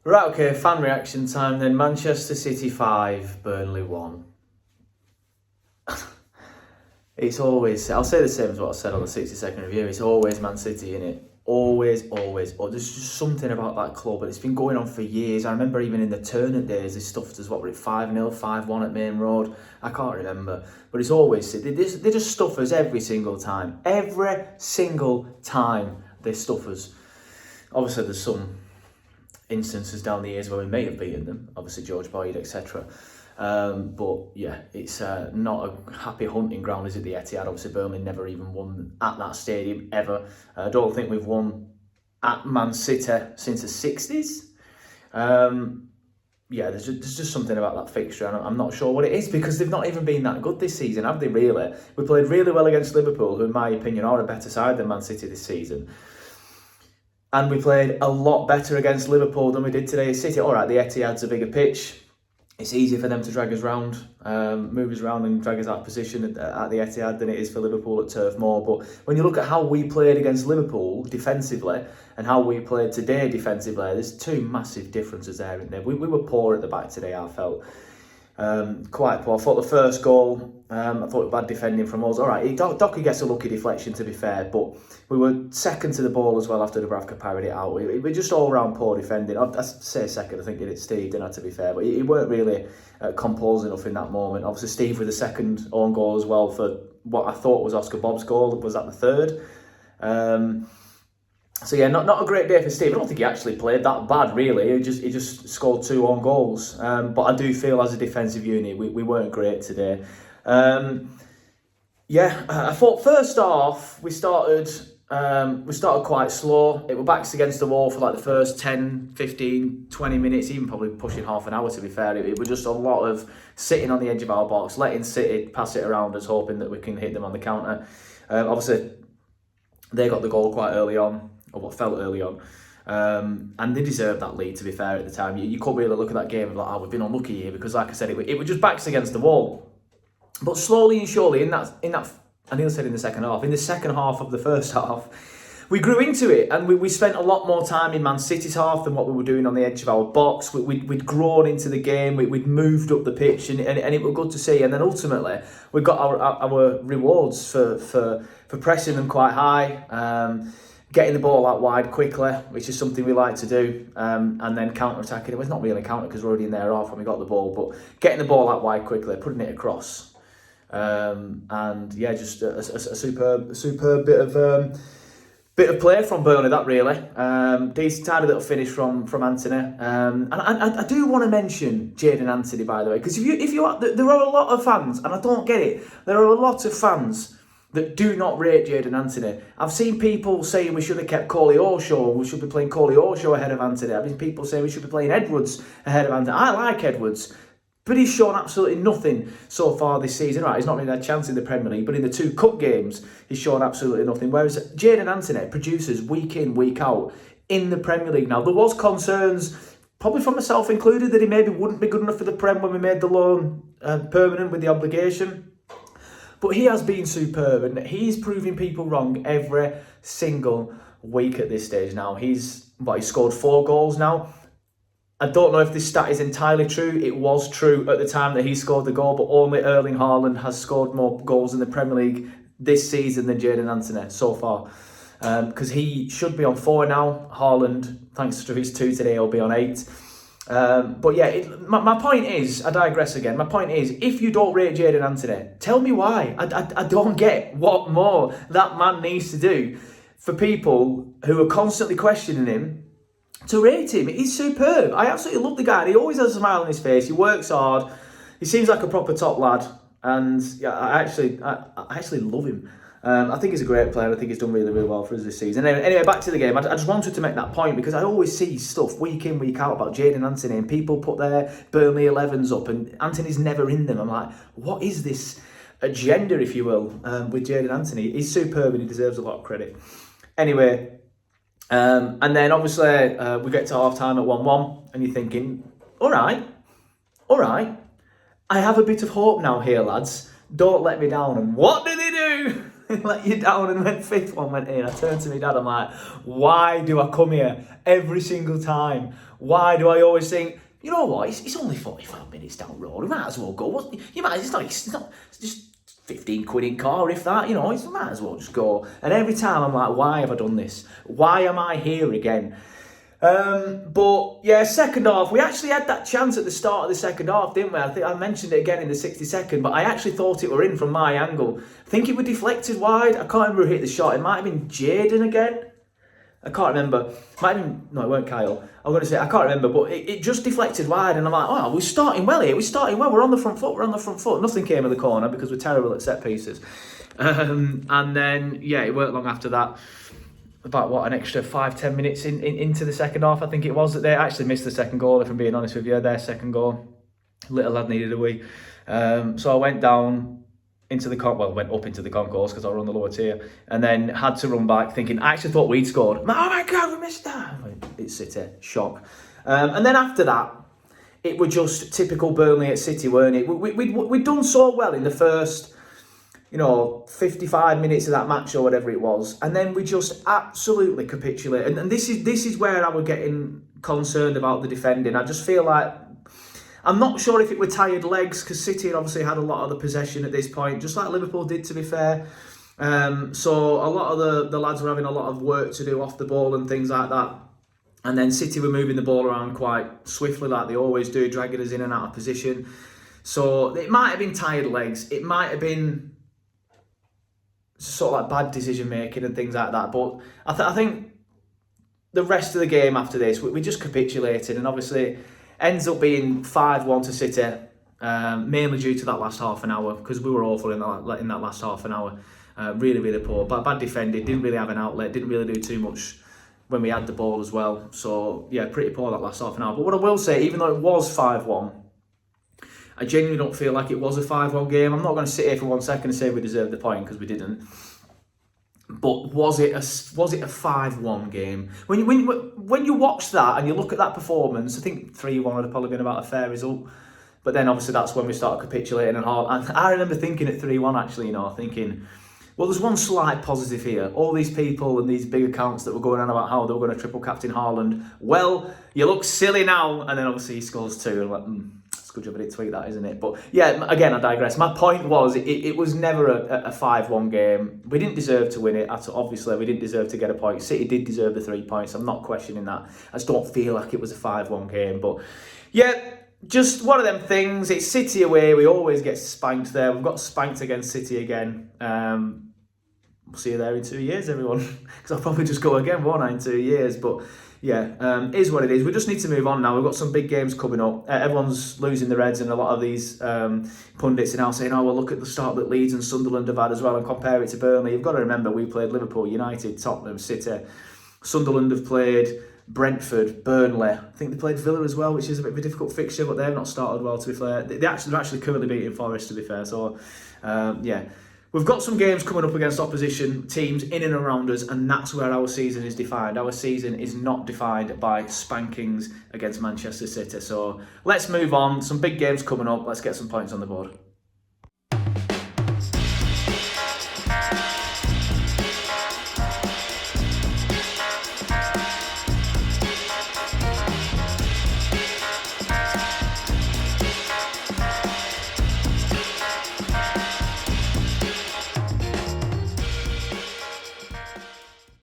Right, okay, fan reaction time then. Manchester City 5, Burnley 1. It's always, I'll say the same as what I said on the 60-second review, it's always Man City, innit? Always, always. Oh, there's just something about that club, and it's been going on for years. I remember even in the Turner days, they stuffed us, what were it, 5-0, 5-1 at Main Road? I can't remember. But it's always City. They just stuff us every single time. Every single time they stuff us. Obviously, there's some instances down the years where we may have beaten them, obviously George Boyd, etc. But yeah, it's not a happy hunting ground, is it, the Etihad? Obviously, Burnley never even won at that stadium ever. I don't think we've won at Man City since the 60s. Yeah, there's just something about that fixture, and I'm not sure what it is, because they've not even been that good this season, have they, really? We played really well against Liverpool, who in my opinion are a better side than Man City this season. And we played a lot better against Liverpool than we did today at City. All right, the Etihad's a bigger pitch. It's easier for them to drag us around, move us around and drag us out of position at the Etihad than it is for Liverpool at Turf Moor. But when you look at how we played against Liverpool defensively and how we played today defensively, there's two massive differences there, isn't there? We were poor at the back today, I felt. Quite poor. I thought the first goal, I thought bad defending from us. All right, Docker gets a lucky deflection, to be fair, but we were second to the ball as well after Dubravka parried it out. We're just all round poor defending. I'd say second, I think it's Steve, didn't I, to be fair, but he weren't really composed enough in that moment. Obviously, Steve with the second own goal as well for what I thought was Oscar Bob's goal. Was that the third? So yeah, not a great day for Steve. I don't think he actually played that bad, really. He just scored 2 own goals. But I do feel as a defensive unit, we weren't great today. Yeah, I thought first half we started quite slow. It were backs against the wall for like the first 10, 15, 20 minutes, even probably pushing half an hour, to be fair. It was just a lot of sitting on the edge of our box, letting City pass it around us, hoping that we can hit them on the counter. Obviously, they got the goal quite early on, or what felt early on. And they deserved that lead, to be fair, at the time. You couldn't really look at that game and be like, oh, we've been unlucky here, because like I said, it was just backs against the wall. But slowly and surely, in that, I nearly said in the second half of the first half, we grew into it, and we spent a lot more time in Man City's half than what we were doing on the edge of our box. We'd grown into the game, we'd moved up the pitch, and it was good to see. And then ultimately, we got our rewards for pressing them quite high, getting the ball out wide quickly, which is something we like to do, and then counter-attacking. It was not really a counter because we're already in their half when we got the ball, but getting the ball out wide quickly, putting it across. And yeah, just a superb bit of play from Burnley, that really. Decent, tiny little finish from Anthony. And I do want to mention Jadon Anthony, by the way, because there are a lot of fans, and I don't get it. There are a lot of fans that do not rate Jadon Anthony. I've seen people saying we should have kept Coley Orshaw, we should be playing Coley Orshaw ahead of Anthony. I've seen people saying we should be playing Edwards ahead of Anthony. I like Edwards, but he's shown absolutely nothing so far this season. Right, he's not really had a chance in the Premier League, but in the 2 cup games, he's shown absolutely nothing. Whereas Jadon Anthony produces week in, week out in the Premier League. Now, there was concerns, probably from myself included, that he maybe wouldn't be good enough for the Prem when we made the loan permanent with the obligation. But he has been superb, and he's proving people wrong every single week at this stage now. He's scored 4 goals now. I don't know if this stat is entirely true. It was true at the time that he scored the goal, but only Erling Haaland has scored more goals in the Premier League this season than Jadon Anthony so far. Because he should be on 4 now. Haaland, thanks to his 2 today, will be on 8. But yeah, my point is, I digress again. My point is, if you don't rate Jadon Anthony, tell me why. I don't get what more that man needs to do for people who are constantly questioning him to rate him. He's superb. I absolutely love the guy. He always has a smile on his face. He works hard. He seems like a proper top lad. And yeah, I actually love him. I think he's a great player. I think he's done really, really well for us this season. Anyway, back to the game. I just wanted to make that point because I always see stuff week in, week out about Jadon Anthony, and people put their Burnley 11s up and Anthony's never in them. I'm like, what is this agenda, if you will, with Jadon Anthony? He's superb and he deserves a lot of credit. Anyway, and then obviously we get to half time at 1-1 and you're thinking, all right, I have a bit of hope now here, lads. Don't let me down. And what do they do? let you down and went 5th one went in. I turned to my dad, I'm like, why do I come here every single time? Why do I always think, you know what, it's only 45 minutes down the road, we might as well go. It's not just 15 quid in car, if that, you might as well just go. And every time I'm like, why have I done this? Why am I here again? But yeah, second half, we actually had that chance at the start of the second half, didn't we? I think I mentioned it again in the 62nd, but I actually thought it were in from my angle. I think it was deflected wide. I can't remember who hit the shot. It might have been Jaden again. I can't remember. Might have been, no, it weren't Kyle. I'm going to say, I can't remember, but it just deflected wide, and I'm like, oh, we're starting well here. We're starting well. We're on the front foot. Nothing came in the corner because we're terrible at set pieces. And then, yeah, it weren't long after that. About an extra 5-10 minutes into the second half, I think it was, that they actually missed the second goal, if I'm being honest with you. Their second goal. Little lad needed a wee. So I went down into the went up into the concourse because I were on the lower tier, and then had to run back thinking, I actually thought we'd scored. Oh my God, we missed that. It's City. Shock. And then after that, it was just typical Burnley at City, weren't it? We'd done so well in the first 55 minutes of that match or whatever it was, and then we just absolutely capitulated. And this is where I was getting concerned about the defending. I just feel like, I'm not sure if it were tired legs, because City had obviously had a lot of the possession at this point, just like Liverpool did, to be fair. So a lot of the lads were having a lot of work to do off the ball and things like that. And then City were moving the ball around quite swiftly, like they always do, dragging us in and out of position. So it might have been tired legs. It might have been sort of like bad decision making and things like that. But I think the rest of the game after this, we just capitulated, and obviously ends up being 5-1 to City, mainly due to that last half an hour, because we were awful in that last half an hour. Really, really poor. Bad defending, didn't really have an outlet, didn't really do too much when we had the ball as well. So yeah, pretty poor that last half an hour. But what I will say, even though it was 5-1, I genuinely don't feel like it was a 5-1 game. I'm not going to sit here for 1 second and say we deserved the point, because we didn't. But was it a 5-1 game? When you watch that and you look at that performance, I think 3-1 would have probably been about a fair result. But then obviously that's when we started capitulating and hard. And I remember thinking at 3-1 actually, thinking, well, there's one slight positive here. All these people and these big accounts that were going on about how they were going to triple captain Haaland. Well, you look silly now. And then obviously he scores 2 and I'm like, it's a good job I didn't tweet that, isn't it? But yeah, again, I digress. My point was, it was never a 5-1 game. We didn't deserve to win it. Obviously, we didn't deserve to get a point. City did deserve the 3 points. I'm not questioning that. I just don't feel like it was a 5-1 game. But yeah, just one of them things. It's City away. We always get spanked there. We've got spanked against City again. We'll see you there in 2 years, everyone. Because I'll probably just go again, won't I, in 2 years? But yeah, is what it is. We just need to move on now. We've got some big games coming up. Everyone's losing their heads, and a lot of these pundits are now saying, oh, well, look at the start that Leeds and Sunderland have had as well and compare it to Burnley. You've got to remember, we played Liverpool, United, Tottenham, City. Sunderland have played Brentford, Burnley. I think they played Villa as well, which is a bit of a difficult fixture, but they've not started well, to be fair. They're actually currently beating Forest, to be fair. So, yeah. We've got some games coming up against opposition teams in and around us, and that's where our season is defined. Our season is not defined by spankings against Manchester City. So let's move on. Some big games coming up. Let's get some points on the board.